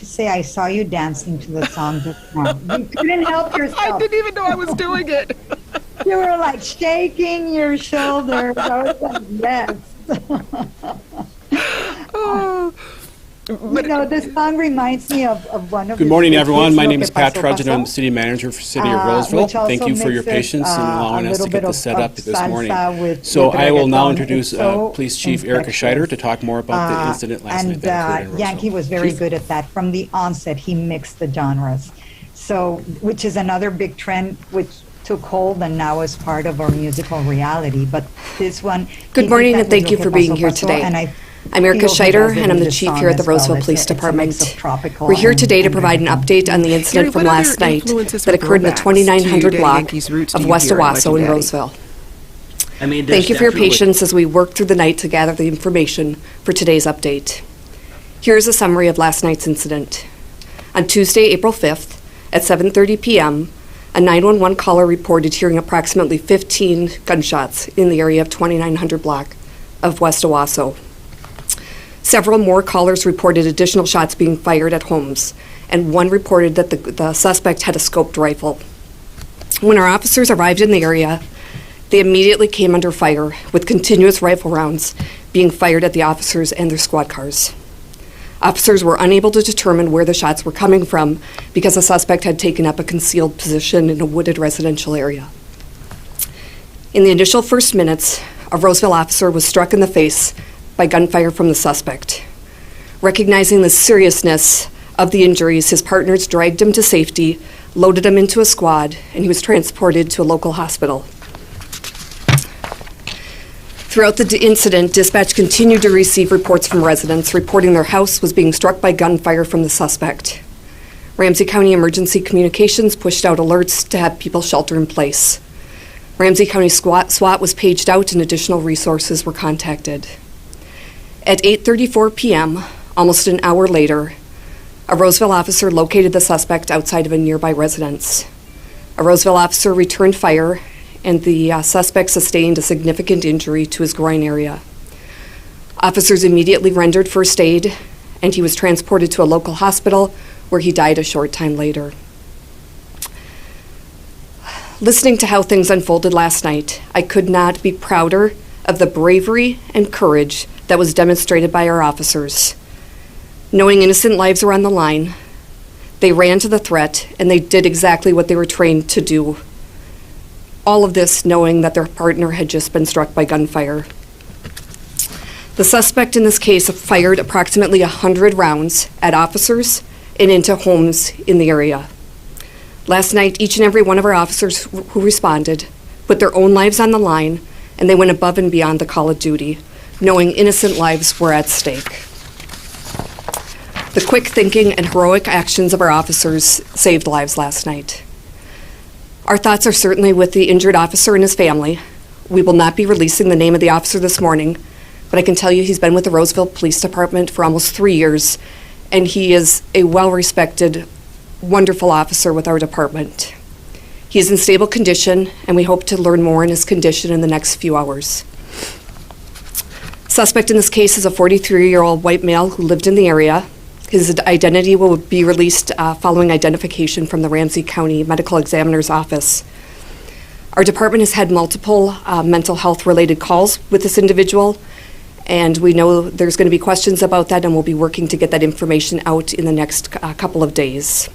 to say I saw you dancing to the song just now. You couldn't help yourself. I didn't even know I was doing it. You were like shaking your shoulders. I was like, yes. You know, this song reminds me of one of Good morning, everyone. My name is Pat Trudgeon. I'm the City Manager for the City of Roseville. Thank you for your patience in allowing us to get this set up this morning. So I will now introduce Police Chief Erica Scheider to talk more about the incident last night that occurred in Roseville. Yankee was very good at that. From the onset, he mixed the genres. So, which is another big trend which took hold and now is part of our musical reality. But this one... Good morning and thank you for being here today. I'm Erica Scheider, and I'm the chief here at the Roseville Police Department. We're here today to provide an update on the incident from last night that occurred in the 2900 block of West Owasso in Roseville. Thank you for your patience as we work through the night to gather the information for today's update. Here's a summary of last night's incident. On Tuesday, April 5th, at 7:30 p.m., a 911 caller reported hearing approximately 15 gunshots in the area of 2900 block of West Owasso. Several more callers reported additional shots being fired at homes, and one reported that the suspect had a scoped rifle. When our officers arrived in the area, they immediately came under fire, with continuous rifle rounds being fired at the officers and their squad cars. Officers were unable to determine where the shots were coming from because the suspect had taken up a concealed position in a wooded residential area. In the initial first minutes, a Roseville officer was struck in the face by gunfire from the suspect. Recognizing the seriousness of the injuries, his partners dragged him to safety, loaded him into a squad, and he was transported to a local hospital. Throughout the incident, dispatch continued to receive reports from residents reporting their house was being struck by gunfire from the suspect. Ramsey County Emergency Communications pushed out alerts to have people shelter in place. Ramsey County SWAT was paged out and additional resources were contacted. At 8:34 p.m., almost an hour later, a Roseville officer located the suspect outside of a nearby residence. A Roseville officer returned fire, and the suspect sustained a significant injury to his groin area. Officers immediately rendered first aid, and he was transported to a local hospital where he died a short time later. Listening to how things unfolded last night, I could not be prouder of the bravery and courage that was demonstrated by our officers. Knowing innocent lives were on the line, they ran to the threat and they did exactly what they were trained to do. All of this knowing that their partner had just been struck by gunfire. The suspect in this case fired approximately 100 rounds at officers and into homes in the area. Last night, each and every one of our officers who responded put their own lives on the line, and they went above and beyond the call of duty, knowing innocent lives were at stake. The quick thinking and heroic actions of our officers saved lives last night. Our thoughts are certainly with the injured officer and his family. We will not be releasing the name of the officer this morning, but I can tell you he's been with the Roseville Police Department for almost 3 years, and he is a well-respected, wonderful officer with our department. He is in stable condition, and we hope to learn more on his condition in the next few hours. Suspect in this case is a 43-year-old white male who lived in the area. His identity will be released following identification from the Ramsey County Medical Examiner's Office. Our department has had multiple mental health related calls with this individual, and we know there's going to be questions about that, and we'll be working to get that information out in the next couple of days.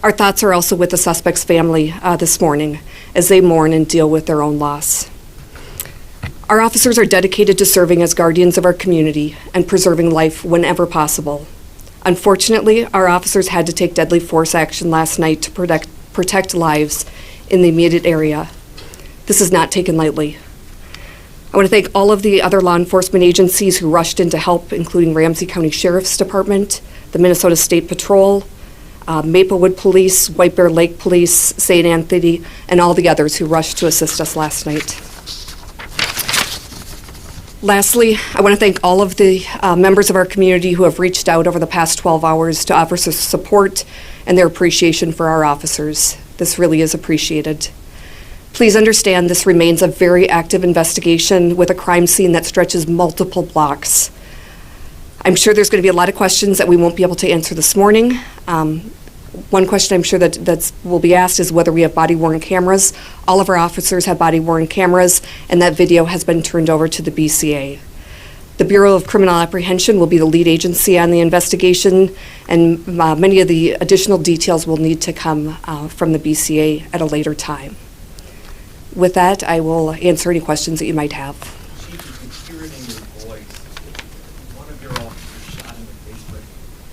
Our thoughts are also with the suspect's family this morning as they mourn and deal with their own loss. Our officers are dedicated to serving as guardians of our community and preserving life whenever possible. Unfortunately, our officers had to take deadly force action last night to protect lives in the immediate area. This is not taken lightly. I want to thank all of the other law enforcement agencies who rushed in to help, including Ramsey County Sheriff's Department, the Minnesota State Patrol, Maplewood Police, White Bear Lake Police, St. Anthony, and all the others who rushed to assist us last night. Lastly, I want to thank all of the members of our community who have reached out over the past 12 hours to offer support and their appreciation for our officers. This really is appreciated. Please understand this remains a very active investigation with a crime scene that stretches multiple blocks. I'm sure there's going to be a lot of questions that we won't be able to answer this morning. One question I'm sure that will be asked is whether we have body-worn cameras. All of our officers have body-worn cameras, and that video has been turned over to the BCA. The Bureau of Criminal Apprehension will be the lead agency on the investigation, and many of the additional details will need to come from the BCA at a later time. With that, I will answer any questions that you might have. Chief, you can hear it in your voice. One of your officers shot in the face, but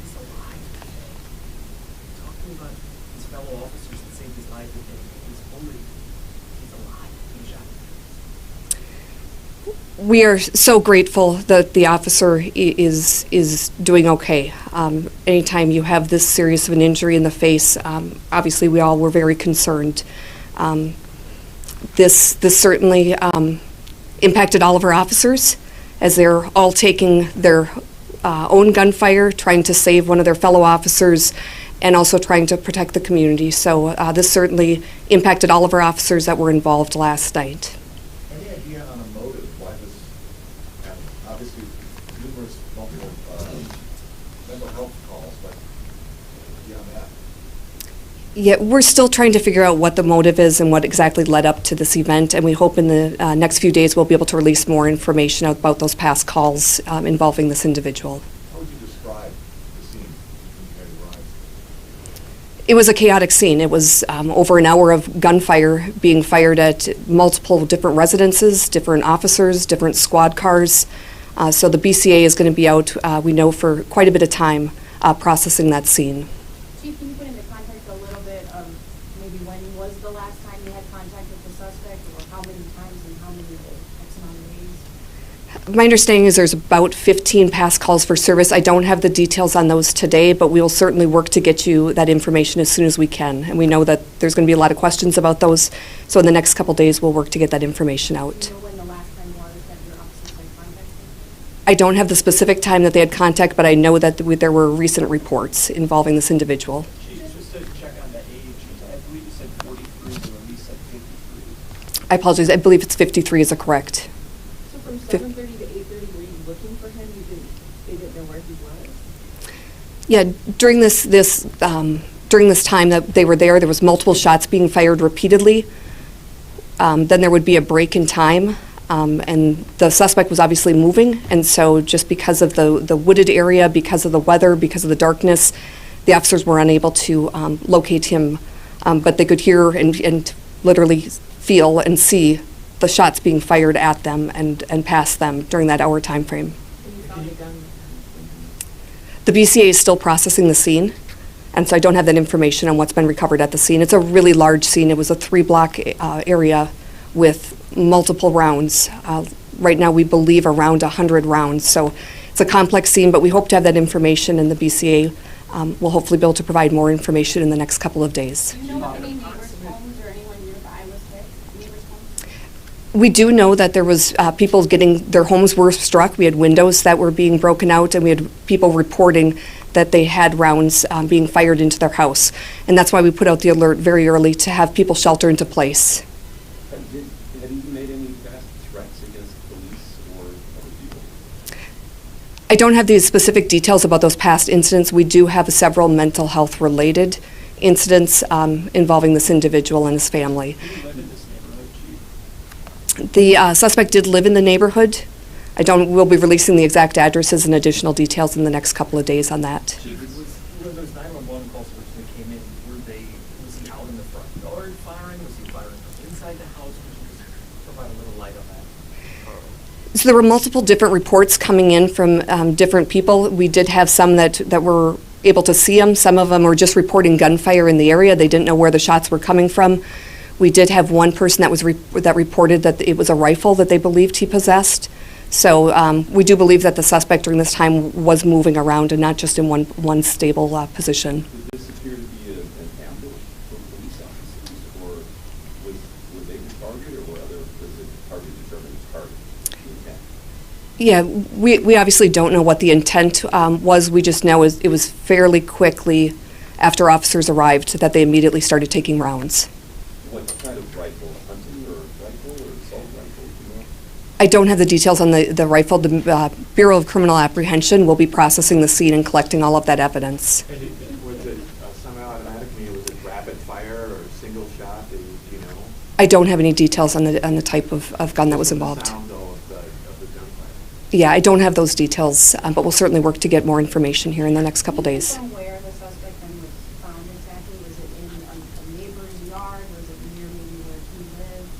he's alive. Talking about his fellow officers that saved his life and he's only, he's alive. He shot. We are so grateful that the officer is doing okay. Anytime you have this serious of an injury in the face, obviously we all were very concerned. This certainly impacted all of our officers as they're all taking their own gunfire, trying to save one of their fellow officers, and also trying to protect the community. So this certainly impacted all of our officers that were involved last night. Any idea on a motive why this happened? Obviously, numerous multiple mental health calls, but beyond that. Yeah, we're still trying to figure out what the motive is and what exactly led up to this event, and we hope in the next few days we'll be able to release more information about those past calls involving this individual. How would you describe the scene when you guys arrived? It was a chaotic scene. It was over an hour of gunfire being fired at multiple different residences, different officers, different squad cars. So the BCA is going to be out, we know, for quite a bit of time processing that scene. Chief, can you put into context a little bit of maybe when was the last time you had contact with the suspect, or how many times and how many X amount of days? My understanding is there's about 15 past calls for service. I don't have the details on those today, but we will certainly work to get you that information as soon as we can. And we know that there's going to be a lot of questions about those, so in the next couple days we'll work to get that information out. Do you know when the last time was that your officers had contact? I don't have the specific time that they had contact, but I know that there were recent reports involving this individual. Chief, just to check on the age, I believe you said 43, but Elise said 53. I apologize, I believe it's 53 is correct. So from 7:30 to 8:30, were you looking for him? They didn't know where he was? Yeah, during this time that they were there was multiple shots being fired repeatedly. Then there would be a break in time, and the suspect was obviously moving, and so just because of the wooded area, because of the weather, because of the darkness, the officers were unable to locate him, but they could hear and literally feel and see the shots being fired at them and past them during that hour time frame. And you found a gun? The BCA is still processing the scene, and so I don't have that information on what's been recovered at the scene. It's a really large scene. It was a 3-block area with multiple rounds. Right now we believe around 100 rounds, so it's a complex scene, but we hope to have that information, and the BCA will hopefully be able to provide more information in the next couple of days. Do you know if any neighbors' homes or anyone nearby was hit? Neighbors' homes? We do know that there was people getting, their homes were struck. We had windows that were being broken out, and we had people reporting that they had rounds being fired into their house. And that's why we put out the alert very early to have people shelter into place. Have you made any past threats against police or other people? I don't have the specific details about those past incidents. We do have several mental health related incidents involving this individual and his family. Who live in this neighborhood, Chief? The suspect did live in the neighborhood. We'll be releasing the exact addresses and additional details in the next couple of days on that. Chief, were those 911 calls originally came in, was he out in the front yard firing? Was he firing from inside the house? Would you just provide a little light on that? So there were multiple different reports coming in from different people. We did have some that were able to see him. Some of them were just reporting gunfire in the area. They didn't know where the shots were coming from. We did have one person that reported that it was a rifle that they believed he possessed. So we do believe that the suspect during this time was moving around and not just in one stable position. Did this appear to be an ambush for police officers, or were they the target, or was it target determined as target? Yeah, we obviously don't know what the intent was. We just know it was fairly quickly after officers arrived that they immediately started taking rounds. What kind of rifle? Hunting or rifle or assault rifle? Do you know? I don't have the details on the rifle. The Bureau of Criminal Apprehension will be processing the scene and collecting all of that evidence. And was it semi-automatic? I mean, was it rapid fire or single shot? Do you know? I don't have any details on the type of gun that was involved. The sound, though, of the gunfire. Yeah, I don't have those details, but we'll certainly work to get more information here in the next couple days. Where the suspect then was found exactly? Was it in a neighbor's yard? Was it near maybe where he lived?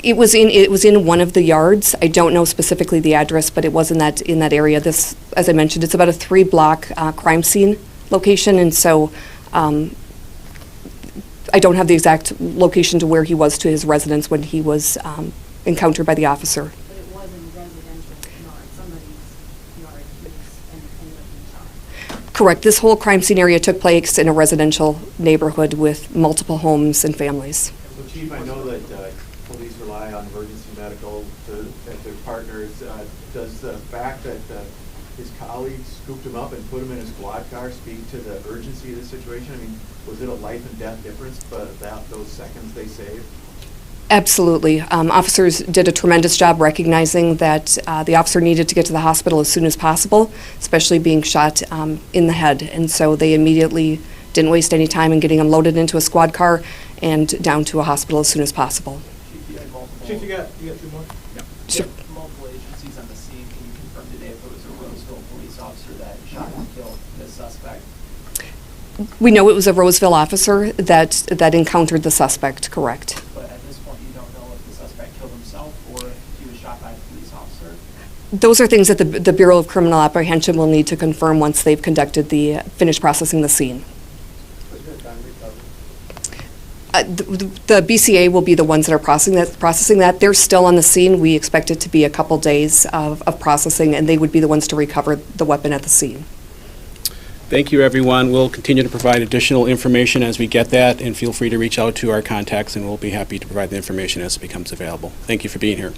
It was in one of the yards. I don't know specifically the address, but it was in that area. This, as I mentioned, it's about a 3-block crime scene location, and so I don't have the exact location to where he was to his residence when he was encountered by the officer. But it was in a residential yard, somebody's yard, he ended up being shot. Correct. This whole crime scene area took place in a residential neighborhood with multiple homes and families. So, Chief, I know that police rely on emergency medical as their partners. Does the fact that his colleagues scooped him up and put him in a squad car speak to the urgency of the situation? I mean, was it a life and death difference, but about those seconds they saved? Absolutely. Officers did a tremendous job recognizing that the officer needed to get to the hospital as soon as possible, especially being shot in the head. And so they immediately didn't waste any time in getting him loaded into a squad car and down to a hospital as soon as possible. Chief, you got 2 more? Yeah. Sure. Multiple agencies on the scene. Can you confirm today if it was a Roseville police officer that shot and killed the suspect? We know it was a Roseville officer that encountered the suspect, correct. But at this point, you don't know if the suspect killed himself or if he was shot by a police officer? Those are things that the Bureau of Criminal Apprehension will need to confirm once they've finished processing the scene. The BCA will be the ones that are processing that. They're still on the scene. We expect it to be a couple days of processing, and they would be the ones to recover the weapon at the scene. Thank you, everyone. We'll continue to provide additional information as we get that, and feel free to reach out to our contacts, and we'll be happy to provide the information as it becomes available. Thank you for being here.